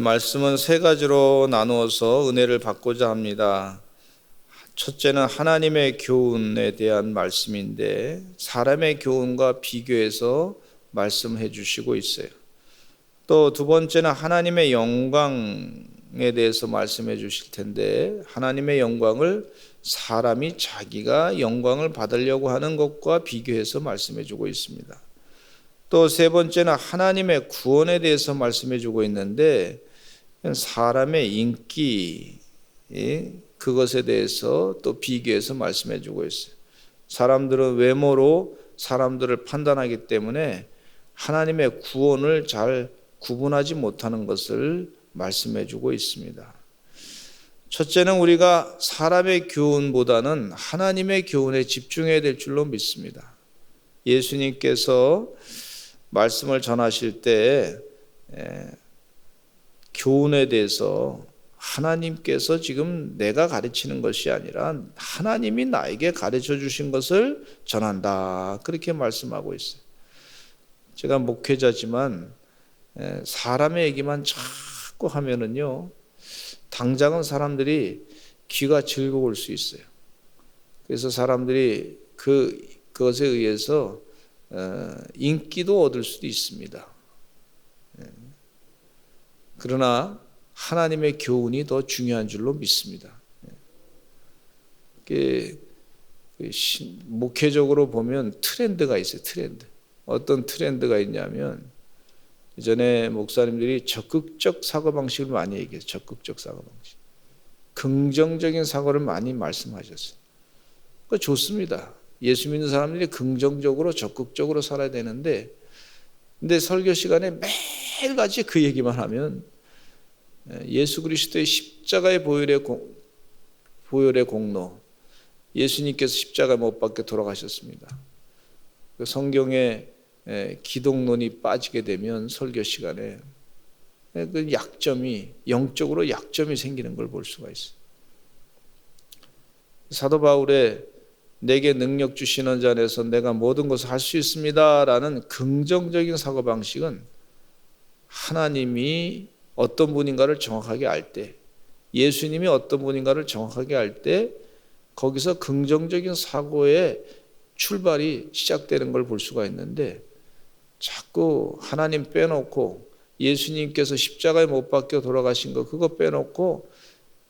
말씀은 세 가지로 나누어서 은혜를 받고자 합니다. 첫째는 하나님의 교훈에 대한 말씀인데 사람의 교훈과 비교해서 말씀해 주시고 있어요. 또 두 번째는 하나님의 영광에 대해서 말씀해 주실 텐데 하나님의 영광을 사람이 자기가 영광을 받으려고 하는 것과 비교해서 말씀해 주고 있습니다. 또 세 번째는 하나님의 구원에 대해서 말씀해 주고 있는데 사람의 인기 그것에 대해서 또 비교해서 말씀해 주고 있어요. 사람들은 외모로 사람들을 판단하기 때문에 하나님의 구원을 잘 구분하지 못하는 것을 말씀해 주고 있습니다. 첫째는 우리가 사람의 교훈보다는 하나님의 교훈에 집중해야 될 줄로 믿습니다. 예수님께서 말씀을 전하실 때 교훈에 대해서 하나님께서 지금 내가 가르치는 것이 아니라 하나님이 나에게 가르쳐 주신 것을 전한다, 그렇게 말씀하고 있어요. 제가 목회자지만 사람의 얘기만 자꾸 하면은요, 당장은 사람들이 귀가 즐거울 수 있어요. 그래서 사람들이 그것에 의해서 인기도 얻을 수도 있습니다. 그러나 하나님의 교훈이 더 중요한 줄로 믿습니다. 목회적으로 보면 트렌드가 있어요. 트렌드. 어떤 트렌드가 있냐면 이전에 목사님들이 적극적 사고방식을 많이 얘기해요. 적극적 사고방식. 긍정적인 사고를 많이 말씀하셨어요. 그거 좋습니다. 예수 믿는 사람들이 긍정적으로 적극적으로 살아야 되는데, 근데 설교 시간에 매일같이 그 얘기만 하면 예수 그리스도의 십자가의 보혈의 공로, 예수님께서 십자가에 못 박혀 돌아가셨습니다. 그 성경에 기독론이 빠지게 되면 설교 시간에 그 약점이, 영적으로 약점이 생기는 걸 볼 수가 있어요. 사도 바울의 내게 능력 주시는 자 안에서 내가 모든 것을 할 수 있습니다 라는 긍정적인 사고방식은 하나님이 어떤 분인가를 정확하게 알 때, 예수님이 어떤 분인가를 정확하게 알 때 거기서 긍정적인 사고의 출발이 시작되는 걸 볼 수가 있는데, 자꾸 하나님 빼놓고 예수님께서 십자가에 못 박혀 돌아가신 거 그거 빼놓고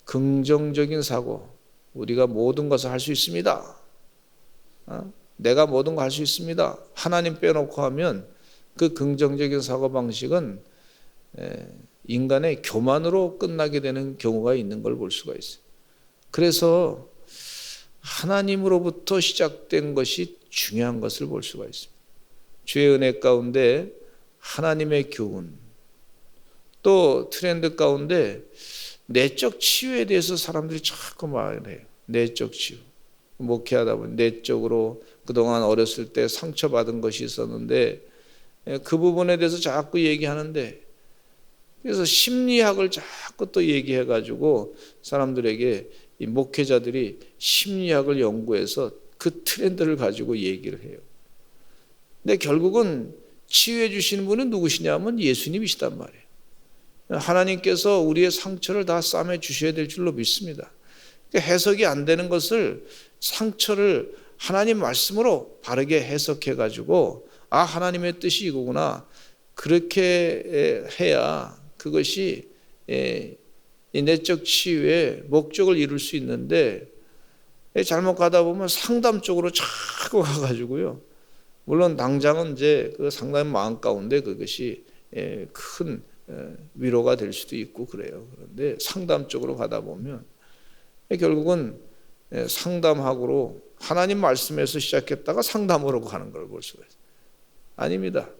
긍정적인 사고, 우리가 모든 것을 할 수 있습니다, 내가 모든 거 할 수 있습니다, 하나님 빼놓고 하면 그 긍정적인 사고방식은 인간의 교만으로 끝나게 되는 경우가 있는 걸 볼 수가 있어요. 그래서 하나님으로부터 시작된 것이 중요한 것을 볼 수가 있습니다. 주의 은혜 가운데 하나님의 교훈, 또 트렌드 가운데 내적 치유에 대해서 사람들이 자꾸 말을 해요. 내적 치유. 목회하다 보니 내적으로 그동안 어렸을 때 상처받은 것이 있었는데 그 부분에 대해서 자꾸 얘기하는데, 그래서 심리학을 자꾸 또 얘기해가지고 사람들에게, 이 목회자들이 심리학을 연구해서 그 트렌드를 가지고 얘기를 해요. 근데 결국은 치유해 주시는 분은 누구시냐면 예수님이시단 말이에요. 하나님께서 우리의 상처를 다 싸매 주셔야 될 줄로 믿습니다. 해석이 안 되는 것을, 상처를 하나님 말씀으로 바르게 해석해 가지고 하나님의 뜻이 이거구나, 그렇게 해야 그것이 이 내적 치유의 목적을 이룰 수 있는데, 잘못 가다 보면 상담 쪽으로 자꾸 가가지고요, 물론 당장은 이제 그 상담 마음 가운데 그것이 큰 위로가 될 수도 있고 그래요. 그런데 상담 쪽으로 가다 보면 결국은 상담학으로 하나님 말씀에서 시작했다가 상담으로 가는 걸 볼 수가 있어요. 아닙니다.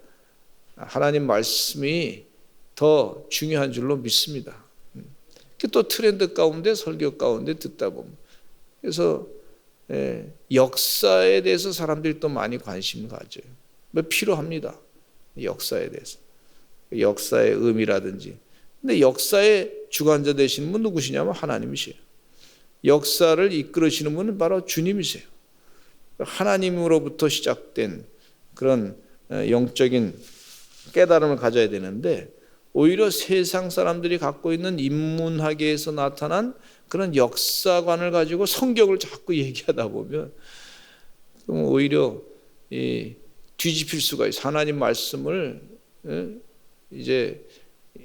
하나님 말씀이 더 중요한 줄로 믿습니다. 또 트렌드 가운데, 설교 가운데 듣다 보면, 그래서 역사에 대해서 사람들이 또 많이 관심을 가져요. 필요합니다. 역사에 대해서, 역사의 의미라든지. 근데 역사의 주관자 되시는 분 누구시냐면 하나님이세요. 역사를 이끌으시는 분은 바로 주님이세요. 하나님으로부터 시작된 그런 영적인 깨달음을 가져야 되는데, 오히려 세상 사람들이 갖고 있는 인문학에서 나타난 그런 역사관을 가지고 성경을 자꾸 얘기하다 보면 오히려 뒤집힐 수가 있어요. 하나님 말씀을 이제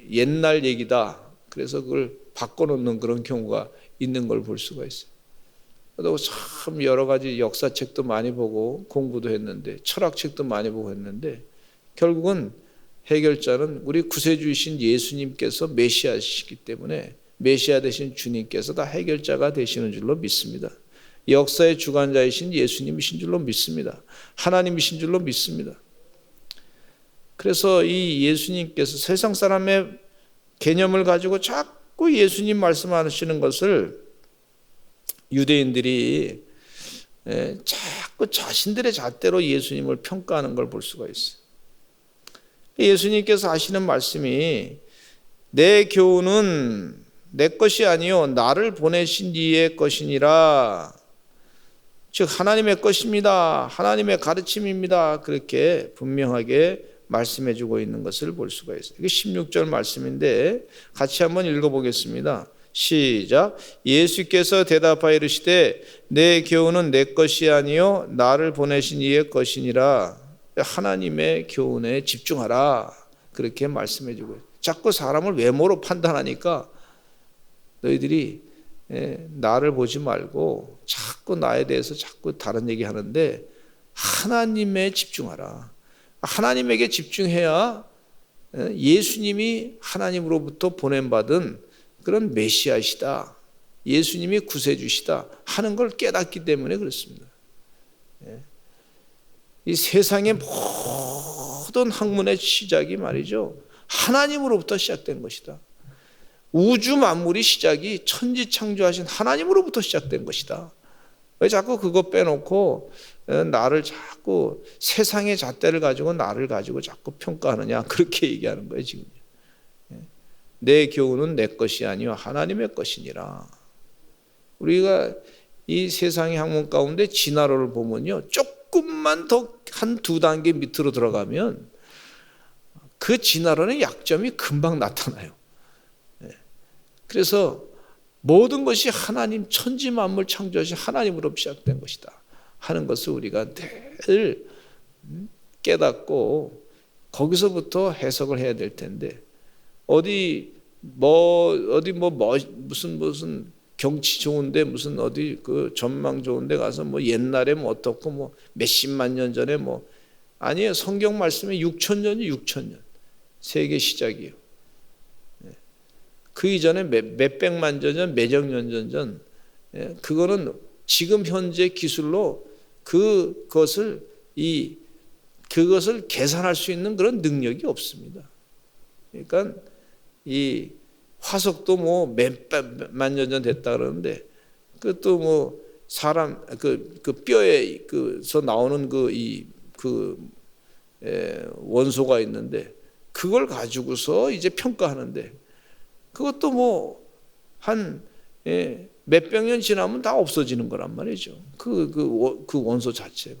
옛날 얘기다, 그래서 그걸 바꿔놓는 그런 경우가 있는 걸 볼 수가 있어요. 그래도 참 여러 가지 역사책도 많이 보고 공부도 했는데, 철학책도 많이 보고 했는데, 결국은 해결자는 우리 구세주이신 예수님께서 메시아시기 때문에 메시아 되신 주님께서 다 해결자가 되시는 줄로 믿습니다. 역사의 주관자이신 예수님이신 줄로 믿습니다. 하나님이신 줄로 믿습니다. 그래서 이 예수님께서 세상 사람의 개념을 가지고 자꾸 예수님 말씀하시는 것을 유대인들이 자꾸 자신들의 잣대로 예수님을 평가하는 걸 볼 수가 있어요. 예수님께서 하시는 말씀이 내 교훈은 내 것이 아니요 나를 보내신 이의 것이니라. 즉 하나님의 것입니다. 하나님의 가르침입니다. 그렇게 분명하게 말씀해 주고 있는 것을 볼 수가 있어요. 이게 16절 말씀인데 같이 한번 읽어보겠습니다. 시작. 예수께서 대답하여 이르시되 내 교훈은 내 것이 아니요 나를 보내신 이의 것이니라. 하나님의 교훈에 집중하라. 그렇게 말씀해 주고, 자꾸 사람을 외모로 판단하니까 너희들이 나를 보지 말고 자꾸 나에 대해서 자꾸 다른 얘기 하는데 하나님에 집중하라. 하나님에게 집중해야 예수님이 하나님으로부터 보냄받은 그런 메시아시다, 예수님이 구세주시다 하는 걸 깨닫기 때문에 그렇습니다. 이 세상의 모든 학문의 시작이 말이죠, 하나님으로부터 시작된 것이다. 우주 만물이 시작이 천지 창조하신 하나님으로부터 시작된 것이다. 왜 자꾸 그거 빼놓고 나를 자꾸 세상의 잣대를 가지고 나를 가지고 자꾸 평가하느냐, 그렇게 얘기하는 거예요 지금. 내 교훈은 내 것이 아니요 하나님의 것이니라. 우리가 이 세상의 학문 가운데 진화론을 보면요, 조금만 더 한 두 단계 밑으로 들어가면 그 진화론의 약점이 금방 나타나요. 그래서 모든 것이 하나님, 천지 만물 창조하신 하나님으로 시작된 것이다 하는 것을 우리가 늘 깨닫고 거기서부터 해석을 해야 될 텐데, 무슨 경치 좋은데 무슨 어디 그 전망 좋은데 가서 뭐 옛날에 뭐 어떻고 뭐 몇십만 년 전에 뭐, 아니에요. 성경 말씀에 6,000년이 6,000년 세계 시작이에요. 그 이전에 몇백만 년 전, 몇억 년 전, 그거는 지금 현재 기술로 그것을 계산할 수 있는 그런 능력이 없습니다. 그러니까 이 화석도 뭐 몇만 년 전 됐다 그러는데, 그것도 뭐 사람 그 뼈에서 나오는 원소가 있는데 그걸 가지고서 이제 평가하는데, 그것도 뭐 한 몇백 년 지나면 다 없어지는 거란 말이죠. 그 원소 자체가.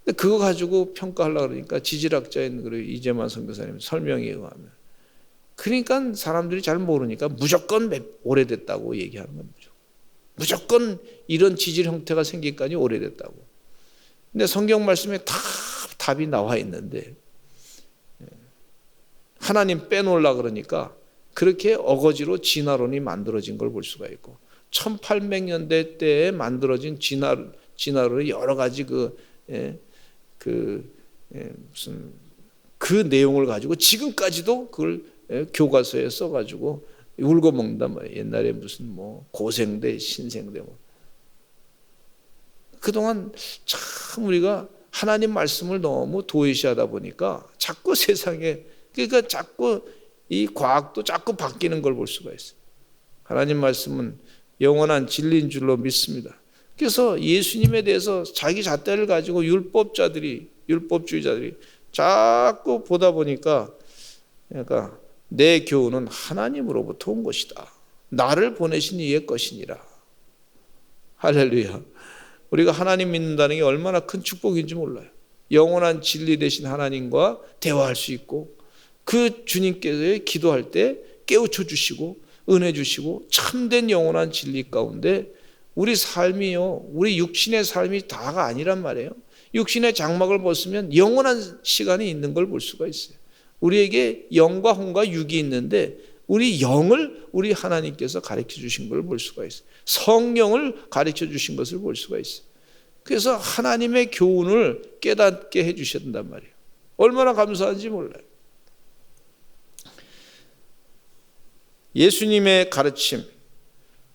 근데 그거 가지고 평가하려고 그러니까 지질학자인 이재만 선교사님 설명에 의하면, 그러니까 사람들이 잘 모르니까 무조건 오래됐다고 얘기하는 겁니다. 무조건 이런 지질 형태가 생기기까지 오래됐다고. 근데 성경 말씀에 다 답이 나와 있는데 하나님 빼놓으려고 그러니까 그렇게 어거지로 진화론이 만들어진 걸 볼 수가 있고, 1800년대 때에 만들어진 진화론의 여러 가지 그 내용을 가지고 지금까지도 그걸 교과서에 써가지고 울고 먹는단 말이에요. 옛날에 무슨 뭐 고생대 신생대 뭐. 그동안 참 우리가 하나님 말씀을 너무 도외시하다 보니까 자꾸 세상에, 그러니까 자꾸 이 과학도 자꾸 바뀌는 걸 볼 수가 있어요. 하나님 말씀은 영원한 진리인 줄로 믿습니다. 그래서 예수님에 대해서 자기 잣대를 가지고 율법주의자들이 자꾸 보다 보니까, 그러니까 내 교훈은 하나님으로부터 온 것이다, 나를 보내신 이의 것이니라. 할렐루야. 우리가 하나님 믿는다는 게 얼마나 큰 축복인지 몰라요. 영원한 진리 되신 하나님과 대화할 수 있고, 그 주님께서 기도할 때 깨우쳐 주시고 은혜 주시고 참된 영원한 진리 가운데 우리 삶이요, 우리 육신의 삶이 다가 아니란 말이에요. 육신의 장막을 벗으면 영원한 시간이 있는 걸 볼 수가 있어요. 우리에게 영과 혼과 육이 있는데 우리 영을 우리 하나님께서 가르쳐 주신 걸 볼 수가 있어요. 성령을 가르쳐 주신 것을 볼 수가 있어요. 그래서 하나님의 교훈을 깨닫게 해 주셨단 말이에요. 얼마나 감사한지 몰라요. 예수님의 가르침,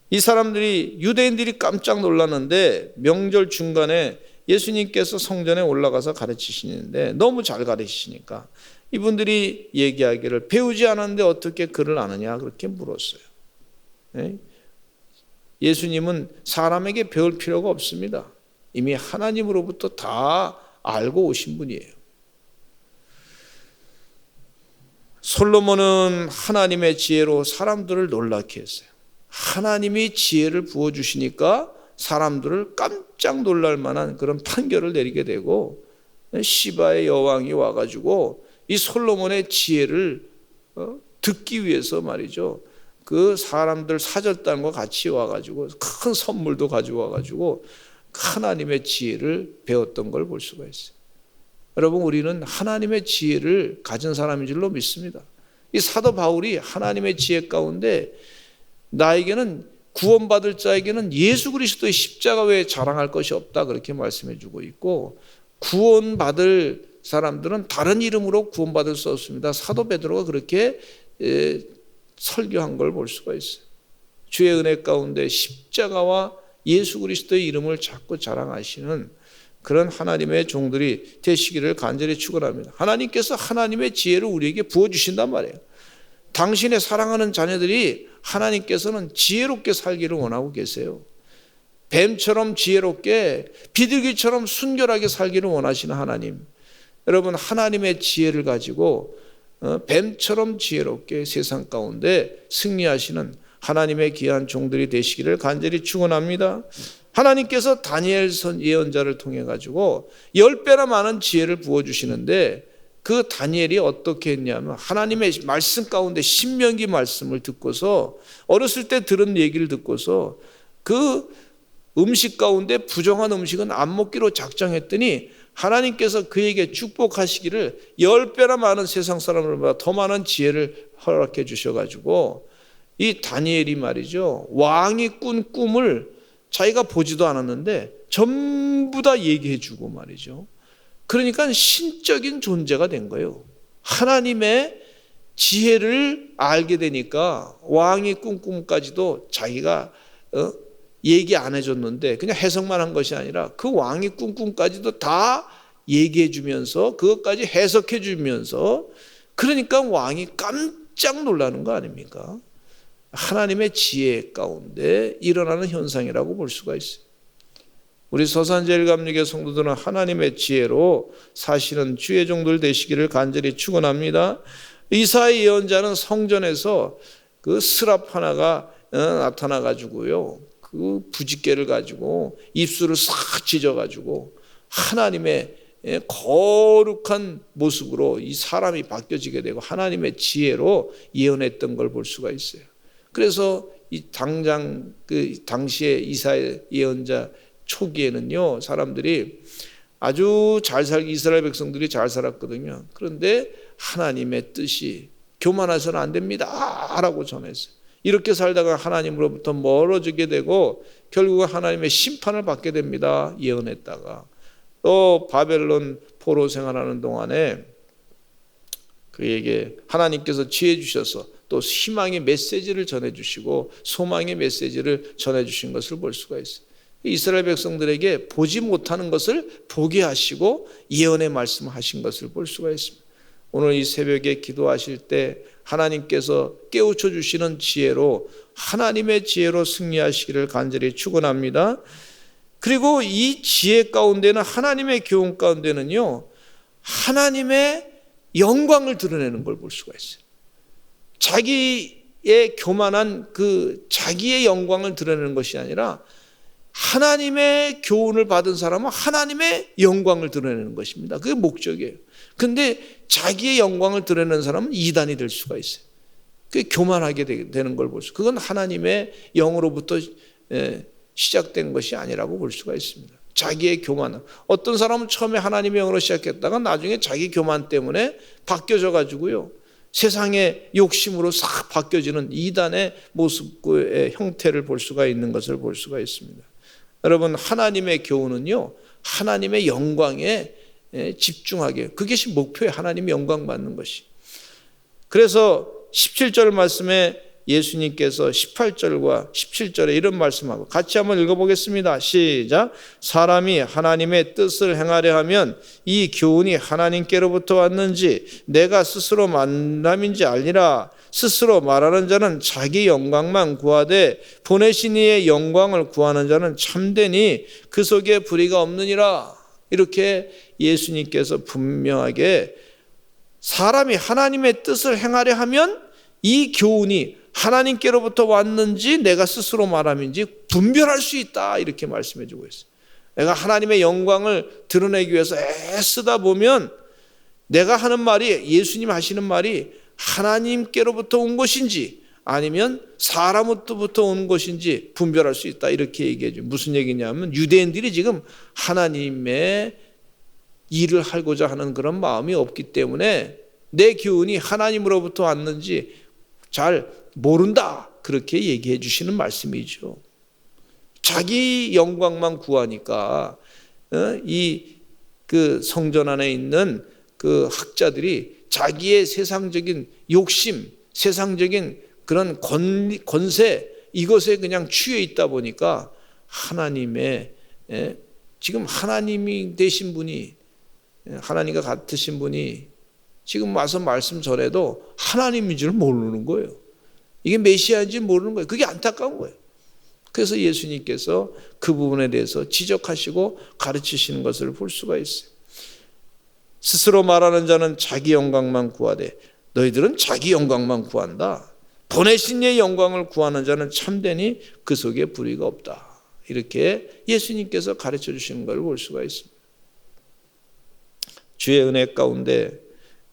이 사람들이, 유대인들이 깜짝 놀랐는데 명절 중간에 예수님께서 성전에 올라가서 가르치시는데 너무 잘 가르치시니까 이분들이 얘기하기를 배우지 않았는데 어떻게 글을 아느냐 그렇게 물었어요. 예수님은 사람에게 배울 필요가 없습니다. 이미 하나님으로부터 다 알고 오신 분이에요. 솔로몬은 하나님의 지혜로 사람들을 놀라게 했어요. 하나님이 지혜를 부어주시니까 사람들을 깜짝 놀랄 만한 그런 판결을 내리게 되고, 시바의 여왕이 와가지고 이 솔로몬의 지혜를 듣기 위해서 말이죠, 그 사람들 사절단과 같이 와가지고 큰 선물도 가져와가지고 하나님의 지혜를 배웠던 걸 볼 수가 있어요. 여러분, 우리는 하나님의 지혜를 가진 사람인 줄로 믿습니다. 이 사도 바울이 하나님의 지혜 가운데 나에게는, 구원받을 자에게는 예수 그리스도의 십자가 외에 자랑할 것이 없다 그렇게 말씀해 주고 있고, 구원받을 사람들은 다른 이름으로 구원받을 수 없습니다. 사도 베드로가 그렇게 설교한 걸 볼 수가 있어요. 주의 은혜 가운데 십자가와 예수 그리스도의 이름을 자꾸 자랑하시는 그런 하나님의 종들이 되시기를 간절히 축원합니다. 하나님께서 하나님의 지혜를 우리에게 부어주신단 말이에요. 당신의 사랑하는 자녀들이 하나님께서는 지혜롭게 살기를 원하고 계세요. 뱀처럼 지혜롭게, 비둘기처럼 순결하게 살기를 원하시는 하나님. 여러분, 하나님의 지혜를 가지고 뱀처럼 지혜롭게 세상 가운데 승리하시는 하나님의 귀한 종들이 되시기를 간절히 축원합니다. 하나님께서 다니엘 예언자를 통해 가지고 10배나 많은 지혜를 부어주시는데, 그 다니엘이 어떻게 했냐면 하나님의 말씀 가운데 신명기 말씀을 듣고서, 어렸을 때 들은 얘기를 듣고서 그 음식 가운데 부정한 음식은 안 먹기로 작정했더니 하나님께서 그에게 축복하시기를 10배나 많은 세상 사람들보다 더 많은 지혜를 허락해 주셔가지고, 이 다니엘이 말이죠, 왕이 꾼 꿈을 자기가 보지도 않았는데 전부 다 얘기해 주고 말이죠. 그러니까 신적인 존재가 된 거예요. 하나님의 지혜를 알게 되니까 왕이 꾼 꿈까지도 자기가 얘기 안 해줬는데 그냥 해석만 한 것이 아니라 그 왕이 꾼 꿈까지도 다 얘기해 주면서 그것까지 해석해 주면서, 그러니까 왕이 깜짝 놀라는 거 아닙니까? 하나님의 지혜 가운데 일어나는 현상이라고 볼 수가 있어요. 우리 서산제일감리교 성도들은 하나님의 지혜로 사시는 주의 종들 되시기를 간절히 축원합니다. 이사야 예언자는 성전에서 그 스랍 하나가 나타나 가지고요, 그 부짓개를 가지고 입술을 싹 찢어 가지고 하나님의 거룩한 모습으로 이 사람이 바뀌어지게 되고 하나님의 지혜로 예언했던 걸 볼 수가 있어요. 그래서 이 당장 그 당시에 이사야 예언자 초기에는요, 사람들이 아주 잘 살기, 이스라엘 백성들이 잘 살았거든요. 그런데 하나님의 뜻이 교만해서는 안 됩니다 라고 전했어요. 이렇게 살다가 하나님으로부터 멀어지게 되고 결국은 하나님의 심판을 받게 됩니다 예언했다가, 또 바벨론 포로 생활하는 동안에 그에게 하나님께서 지혜 주셔서 또 희망의 메시지를 전해주시고 소망의 메시지를 전해주신 것을 볼 수가 있어요. 이스라엘 백성들에게 보지 못하는 것을 보게 하시고 예언의 말씀하신 것을 볼 수가 있습니다. 오늘 이 새벽에 기도하실 때 하나님께서 깨우쳐 주시는 지혜로, 하나님의 지혜로 승리하시기를 간절히 축원합니다. 그리고 이 지혜 가운데는, 하나님의 교훈 가운데는요, 하나님의 영광을 드러내는 걸 볼 수가 있어요. 자기의 교만한 그 자기의 영광을 드러내는 것이 아니라 하나님의 교훈을 받은 사람은 하나님의 영광을 드러내는 것입니다. 그게 목적이에요. 근데 자기의 영광을 드러내는 사람은 이단이 될 수가 있어요. 그게 교만하게 되는 걸 볼 수. 그건 하나님의 영으로부터 시작된 것이 아니라고 볼 수가 있습니다. 자기의 교만. 어떤 사람은 처음에 하나님의 영으로 시작했다가 나중에 자기 교만 때문에 바뀌어져 가지고요, 세상의 욕심으로 싹 바뀌어지는 이단의 모습의 형태를 볼 수가 있는 것을 볼 수가 있습니다. 여러분, 하나님의 교훈은요, 하나님의 영광에 집중하게, 그것이 목표에 하나님의 영광 받는 것이. 그래서 17절 말씀에 예수님께서 18절과 17절에 이런 말씀하고 같이 한번 읽어보겠습니다. 시작. 사람이 하나님의 뜻을 행하려 하면 이 교훈이 하나님께로부터 왔는지 내가 스스로 만남인지 알리라. 스스로 말하는 자는 자기 영광만 구하되 보내신 이의 영광을 구하는 자는 참되니 그 속에 불의가 없느니라. 이렇게 예수님께서 분명하게 사람이 하나님의 뜻을 행하려 하면 이 교훈이 하나님께로부터 왔는지 내가 스스로 말함인지 분별할 수 있다, 이렇게 말씀해 주고 있어요. 내가 하나님의 영광을 드러내기 위해서 애쓰다 보면 내가 하는 말이, 예수님 하시는 말이 하나님께로부터 온 것인지 아니면 사람으로부터 온 것인지 분별할 수 있다, 이렇게 얘기해 줘요. 무슨 얘기냐면 유대인들이 지금 하나님의 일을 하고자 하는 그런 마음이 없기 때문에 내 교훈이 하나님으로부터 왔는지 잘 모른다, 그렇게 얘기해 주시는 말씀이죠. 자기 영광만 구하니까 그 성전 안에 있는 그 학자들이 자기의 세상적인 욕심, 세상적인 그런 권세, 이것에 그냥 취해 있다 보니까 하나님의, 지금 하나님이 되신 분이, 하나님과 같으신 분이 지금 와서 말씀 전에도 하나님인 줄 모르는 거예요. 이게 메시아인지 모르는 거예요. 그게 안타까운 거예요. 그래서 예수님께서 그 부분에 대해서 지적하시고 가르치시는 것을 볼 수가 있어요. 스스로 말하는 자는 자기 영광만 구하되 너희들은 자기 영광만 구한다. 보내신 이의 영광을 구하는 자는 참되니 그 속에 불의가 없다. 이렇게 예수님께서 가르쳐 주시는 걸 볼 수가 있습니다. 주의 은혜 가운데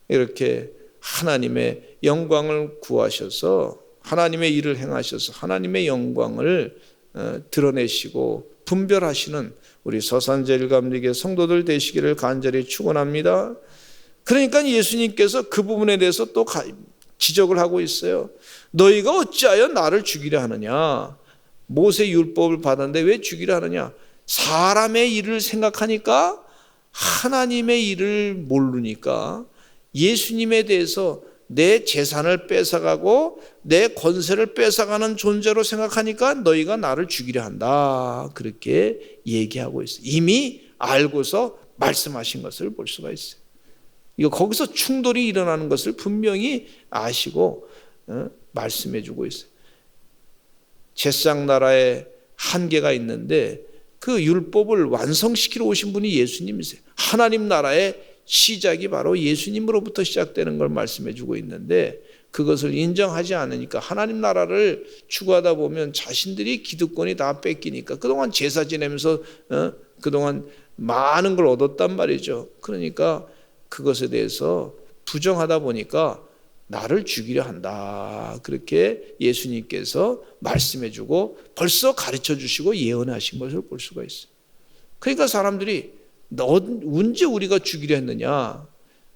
이렇게 하나님의 영광을 구하셔서 하나님의 일을 행하셔서 하나님의 영광을 드러내시고 분별하시는 우리 서산제일감리교 성도들 되시기를 간절히 축원합니다. 그러니까 예수님께서 그 부분에 대해서 또 지적을 하고 있어요. 너희가 어찌하여 나를 죽이려 하느냐. 모세 율법을 받았는데 왜 죽이려 하느냐. 사람의 일을 생각하니까 하나님의 일을 모르니까 예수님에 대해서 내 재산을 뺏어가고 내 권세를 뺏어가는 존재로 생각하니까 너희가 나를 죽이려 한다, 그렇게 얘기하고 있어요. 이미 알고서 말씀하신 것을 볼 수가 있어요. 이거 거기서 충돌이 일어나는 것을 분명히 아시고 말씀해 주고 있어요. 제사장 나라에 한계가 있는데 그 율법을 완성시키러 오신 분이 예수님이세요. 하나님 나라의 시작이 바로 예수님으로부터 시작되는 걸 말씀해 주고 있는데 그것을 인정하지 않으니까 하나님 나라를 추구하다 보면 자신들이 기득권이 다 뺏기니까 그동안 제사 지내면서 그동안 많은 걸 얻었단 말이죠. 그러니까 그것에 대해서 부정하다 보니까 나를 죽이려 한다, 그렇게 예수님께서 말씀해 주고 벌써 가르쳐 주시고 예언하신 것을 볼 수가 있어요. 그러니까 사람들이 언제 우리가 죽이려 했느냐.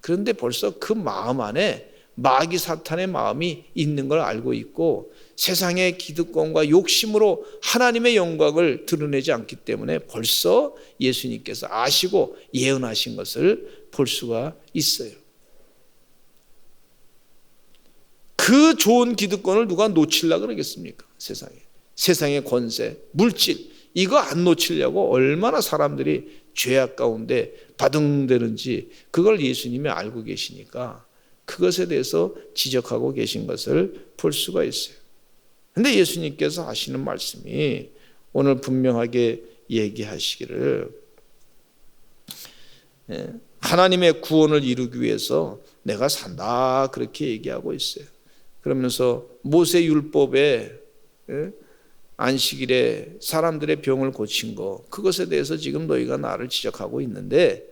그런데 벌써 그 마음 안에 마귀 사탄의 마음이 있는 걸 알고 있고 세상의 기득권과 욕심으로 하나님의 영광을 드러내지 않기 때문에 벌써 예수님께서 아시고 예언하신 것을 볼 수가 있어요. 그 좋은 기득권을 누가 놓치려고 그러겠습니까? 세상의 권세, 물질, 이거 안 놓치려고 얼마나 사람들이 죄악 가운데 바등대는지 그걸 예수님이 알고 계시니까 그것에 대해서 지적하고 계신 것을 볼 수가 있어요. 그런데 예수님께서 하시는 말씀이 오늘 분명하게 얘기하시기를 하나님의 구원을 이루기 위해서 내가 산다, 그렇게 얘기하고 있어요. 그러면서 모세 율법에 안식일에 사람들의 병을 고친 거, 그것에 대해서 지금 너희가 나를 지적하고 있는데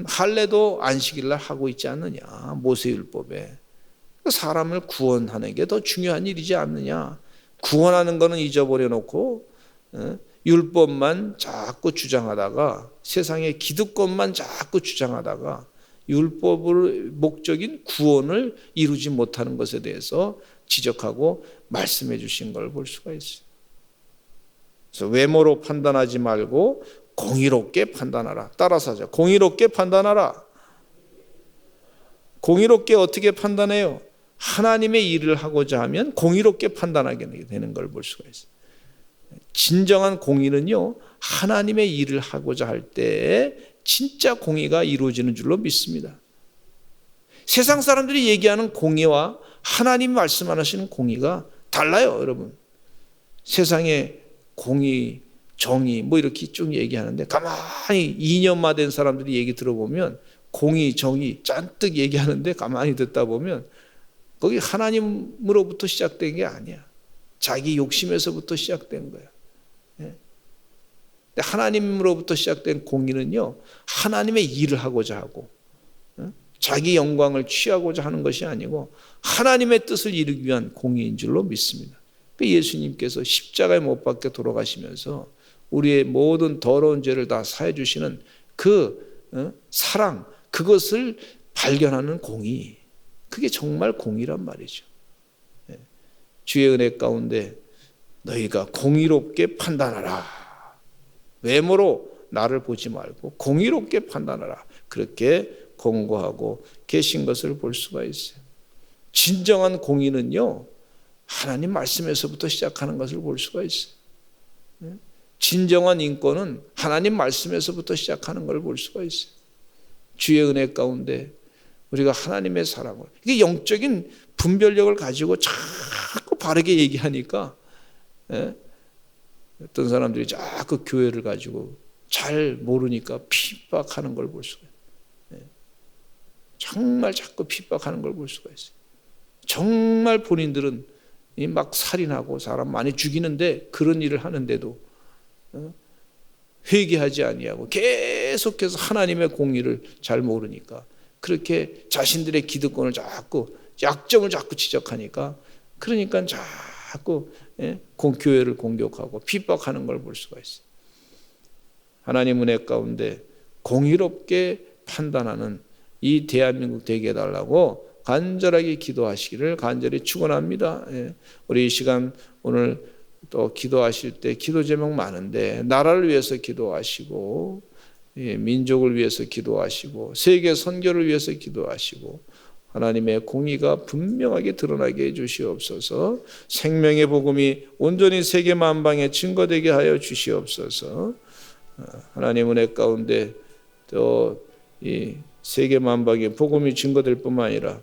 할례도 안식일날 하고 있지 않느냐, 모세율법에. 사람을 구원하는 게 더 중요한 일이지 않느냐. 구원하는 거는 잊어버려 놓고 율법만 자꾸 주장하다가, 세상의 기득권만 자꾸 주장하다가 율법을 목적인 구원을 이루지 못하는 것에 대해서 지적하고 말씀해 주신 걸 볼 수가 있어요. 그래서 외모로 판단하지 말고 공의롭게 판단하라. 따라서 하자. 공의롭게 판단하라. 공의롭게 어떻게 판단해요? 하나님의 일을 하고자 하면 공의롭게 판단하게 되는 걸 볼 수가 있어요. 진정한 공의는요, 하나님의 일을 하고자 할 때 진짜 공의가 이루어지는 줄로 믿습니다. 세상 사람들이 얘기하는 공의와 하나님 말씀하시는 공의가 달라요, 여러분. 세상에 공의, 정의 뭐 이렇게 쭉 얘기하는데 가만히 이념화 된 사람들이 얘기 들어보면 공의, 정의 잔뜩 얘기하는데 가만히 듣다 보면 거기 하나님으로부터 시작된 게 아니야. 자기 욕심에서부터 시작된 거야. 하나님으로부터 시작된 공의는요, 하나님의 일을 하고자 하고 자기 영광을 취하고자 하는 것이 아니고 하나님의 뜻을 이루기 위한 공의인 줄로 믿습니다. 예수님께서 십자가에 못 박혀 돌아가시면서 우리의 모든 더러운 죄를 다 사해 주시는 그 사랑, 그것을 발견하는 공의, 그게 정말 공의란 말이죠. 주의 은혜 가운데 너희가 공의롭게 판단하라. 외모로 나를 보지 말고 공의롭게 판단하라. 그렇게 권고하고 계신 것을 볼 수가 있어요. 진정한 공의는요, 하나님 말씀에서부터 시작하는 것을 볼 수가 있어요. 진정한 인권은 하나님 말씀에서부터 시작하는 걸 볼 수가 있어요. 주의 은혜 가운데 우리가 하나님의 사랑을, 이게 영적인 분별력을 가지고 자꾸 바르게 얘기하니까 어떤 사람들이 자꾸 교회를 가지고 잘 모르니까 핍박하는 걸 볼 수가 있어요. 정말 자꾸 핍박하는 걸 볼 수가 있어요. 정말 본인들은 막 살인하고 사람 많이 죽이는데 그런 일을 하는데도 회개하지 아니하고 계속해서 하나님의 공의를 잘 모르니까 그렇게 자신들의 기득권을 자꾸, 약점을 자꾸 지적하니까, 그러니까 자꾸 교회를 공격하고 핍박하는 걸 볼 수가 있어요. 하나님 은혜 가운데 공의롭게 판단하는 이 대한민국 되게 해달라고 간절하게 기도하시기를 간절히 축원합니다. 우리 이 시간 오늘 또 기도하실 때 기도 제목 많은데 나라를 위해서 기도하시고, 민족을 위해서 기도하시고, 세계 선교를 위해서 기도하시고, 하나님의 공의가 분명하게 드러나게 해 주시옵소서. 생명의 복음이 온전히 세계 만방에 증거되게 하여 주시옵소서. 하나님 은혜 가운데 또 이 세계 만방에 복음이 증거될 뿐만 아니라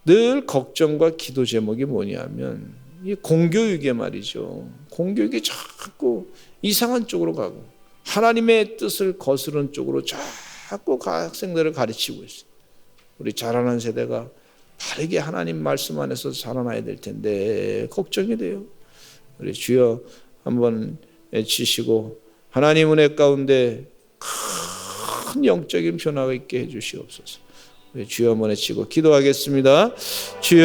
늘 걱정과 기도 제목이 뭐냐면 이 공교육에 말이죠. 공교육이 자꾸 이상한 쪽으로 가고 하나님의 뜻을 거스르는 쪽으로 자꾸 학생들을 가르치고 있어요. 우리 자라는 세대가 바르게 하나님 말씀 안에서 자라나야 될 텐데 걱정이 돼요. 우리 주여 한번 외치시고 하나님 은혜 가운데 큰 영적인 변화가 있게 해 주시옵소서. 우리 주여 한번 외치고 기도하겠습니다. 주여